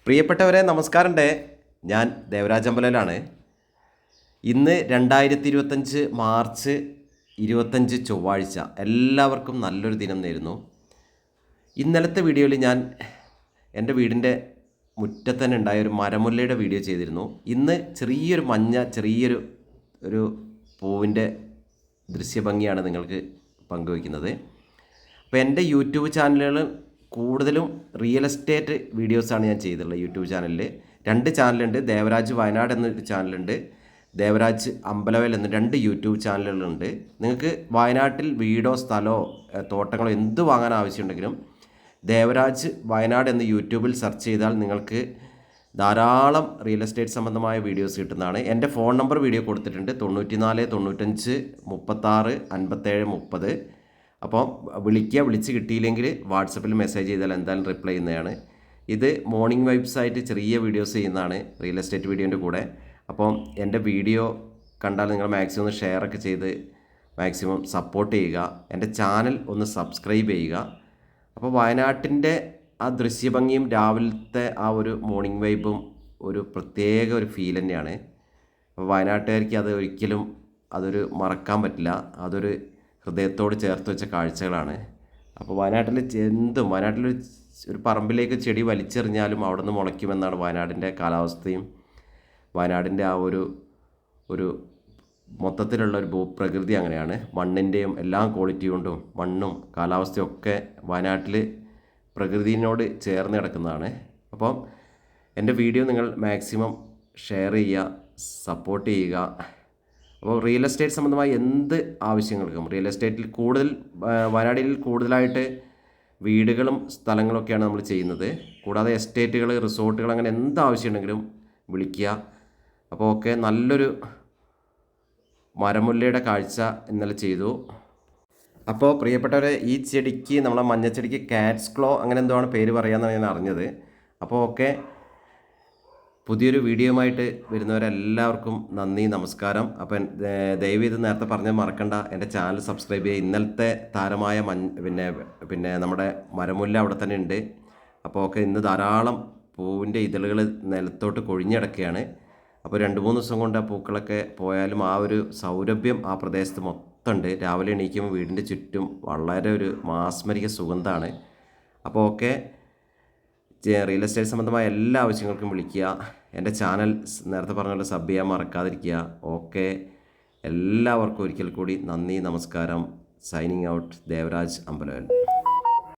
പ്രിയപ്പെട്ടവരെ നമസ്കാരമുണ്ട്. ഞാൻ ദേവരാജ് അമ്പലയിലാണ്. ഇന്ന് 2025 മാർച്ച് 25 ചൊവ്വാഴ്ച. എല്ലാവർക്കും നല്ലൊരു ദിനം നേരുന്നു. ഇന്നലത്തെ വീഡിയോയിൽ ഞാൻ എൻ്റെ വീടിൻ്റെ മുറ്റത്ത് തന്നെ ഉണ്ടായ ഒരു മരമുല്ലയുടെ വീഡിയോ ചെയ്തിരുന്നു. ഇന്ന് ചെറിയൊരു പൂവിൻ്റെ ദൃശ്യഭംഗിയാണ് നിങ്ങൾക്ക് പങ്കുവയ്ക്കുന്നത്. അപ്പോൾ എൻ്റെ യൂട്യൂബ് ചാനലുകൾ കൂടുതലും റിയൽ എസ്റ്റേറ്റ് വീഡിയോസാണ് ഞാൻ ചെയ്തിട്ടുള്ളത്. യൂട്യൂബ് ചാനലിൽ 2 ചാനലുണ്ട്. ദേവരാജ് വയനാട് എന്നൊരു ചാനലുണ്ട്, ദേവരാജ് അമ്പലവയൽ എന്ന 2 യൂട്യൂബ് ചാനലുകളുണ്ട്. നിങ്ങൾക്ക് വയനാട്ടിൽ വീടോ സ്ഥലമോ തോട്ടങ്ങളോ എന്ത് വാങ്ങാൻ ആവശ്യമുണ്ടെങ്കിലും ദേവരാജ് വയനാട് എന്ന് യൂട്യൂബിൽ സെർച്ച് ചെയ്താൽ നിങ്ങൾക്ക് ധാരാളം റിയൽ എസ്റ്റേറ്റ് സംബന്ധമായ വീഡിയോസ് കിട്ടുന്നതാണ്. എൻ്റെ ഫോൺ നമ്പർ വീഡിയോ കൊടുത്തിട്ടുണ്ട്, 94 95 36 57 30. അപ്പോൾ വിളിച്ച് കിട്ടിയില്ലെങ്കിൽ വാട്സപ്പിൽ മെസ്സേജ് ചെയ്താൽ എന്തായാലും റിപ്ലൈ ചെയ്യുന്നതാണ്. ഇത് മോർണിംഗ് വൈബ്സ് ആയിട്ട് ചെറിയ വീഡിയോസ് ചെയ്യുന്നതാണ് റിയൽ എസ്റ്റേറ്റ് വീഡിയോൻ്റെ കൂടെ. അപ്പം എൻ്റെ വീഡിയോ കണ്ടാൽ നിങ്ങൾ മാക്സിമം ഒന്ന് ഷെയറൊക്കെ ചെയ്ത് മാക്സിമം സപ്പോർട്ട് ചെയ്യുക. എൻ്റെ ചാനൽ ഒന്ന് സബ്സ്ക്രൈബ് ചെയ്യുക. അപ്പോൾ വയനാട്ടിൻ്റെ ആ ദൃശ്യഭംഗിയും രാവിലത്തെ ആ ഒരു മോർണിംഗ് വൈബും ഒരു പ്രത്യേക ഒരു ഫീൽ തന്നെയാണ്. അപ്പോൾ വയനാട്ടുകാർക്ക് അത് ഒരിക്കലും മറക്കാൻ പറ്റില്ല. അതൊരു ഹൃദയത്തോട് ചേർത്ത് വെച്ച കാഴ്ചകളാണ്. അപ്പോൾ വയനാട്ടിലൊരു പറമ്പിലേക്ക് ചെടി വലിച്ചെറിഞ്ഞാലും അവിടെ നിന്ന് മുളയ്ക്കുമെന്നാണ് വയനാടിൻ്റെ കാലാവസ്ഥയും വയനാടിൻ്റെ ആ ഒരു മൊത്തത്തിലുള്ള ഒരു ഭൂപ്രകൃതി അങ്ങനെയാണ്. മണ്ണിൻ്റെയും എല്ലാ ക്വാളിറ്റി കൊണ്ടും മണ്ണും കാലാവസ്ഥയും ഒക്കെ വയനാട്ടിൽ പ്രകൃതിയോട് ചേർന്ന് കിടക്കുന്നതാണ്. അപ്പം എൻ്റെ വീഡിയോ നിങ്ങൾ മാക്സിമം ഷെയർ ചെയ്യുക, സപ്പോർട്ട് ചെയ്യുക. അപ്പോൾ റിയൽ എസ്റ്റേറ്റ് സംബന്ധമായ എന്ത് ആവശ്യങ്ങൾക്കും റിയൽ എസ്റ്റേറ്റിൽ വയനാടിൽ കൂടുതലായിട്ട് വീടുകളും സ്ഥലങ്ങളൊക്കെയാണ് നമ്മൾ ചെയ്യുന്നത്. കൂടാതെ എസ്റ്റേറ്റുകൾ, റിസോർട്ടുകൾ, അങ്ങനെ എന്ത് ആവശ്യമുണ്ടെങ്കിലും വിളിക്കുക. അപ്പോൾ ഓക്കെ, നല്ലൊരു മരമുല്ലയുടെ കാഴ്ച ഇന്നലെ ചെയ്തു. അപ്പോൾ പ്രിയപ്പെട്ടവരെ, ഈ ചെടിക്ക്, നമ്മളെ മഞ്ഞച്ചെടിക്ക് കാറ്റ്സ് ക്ലോ അങ്ങനെ എന്തോ ആണ് പേര് പറയാമെന്നാണ് ഞാൻ അറിഞ്ഞത്. അപ്പോൾ ഓക്കെ, പുതിയൊരു വീഡിയോയുമായിട്ട് വരുന്നവരെല്ലാവർക്കും നന്ദി, നമസ്കാരം. അപ്പം ദയവ് ഇത് നേരത്തെ പറഞ്ഞാൽ മറക്കണ്ട, എൻ്റെ ചാനൽ സബ്സ്ക്രൈബ് ചെയ്യുക. ഇന്നലത്തെ താരമായ പിന്നെ നമ്മുടെ മരമുല്ല അവിടെ തന്നെ ഉണ്ട്. അപ്പോൾ ഒക്കെ ഇന്ന് ധാരാളം പൂവിൻ്റെ ഇതളുകൾ നിലത്തോട്ട് കൊഴിഞ്ഞിടക്കുകയാണ്. അപ്പോൾ 2-3 ദിവസം കൊണ്ട് ആ പൂക്കളൊക്കെ പോയാലും ആ ഒരു സൗരഭ്യം ആ പ്രദേശത്ത് മൊത്തം ഉണ്ട്. രാവിലെ എണീക്കുമ്പോൾ വീടിൻ്റെ ചുറ്റും വളരെ ഒരു മാസ്മരിക സുഗന്ധമാണ്. അപ്പോൾ ഒക്കെ റിയൽ എസ്റ്റേറ്റ് സംബന്ധമായ എല്ലാ ആവശ്യങ്ങൾക്കും വിളിക്കുക. എൻ്റെ ചാനൽ നേരത്തെ പറഞ്ഞ പോലെ സബ് ചെയ്യാൻ മറക്കാതിരിക്കുക. ഓക്കെ, എല്ലാവർക്കും ഒരിക്കൽ കൂടി നന്ദി, നമസ്കാരം. Signing out, Devaraj Ambalavayal.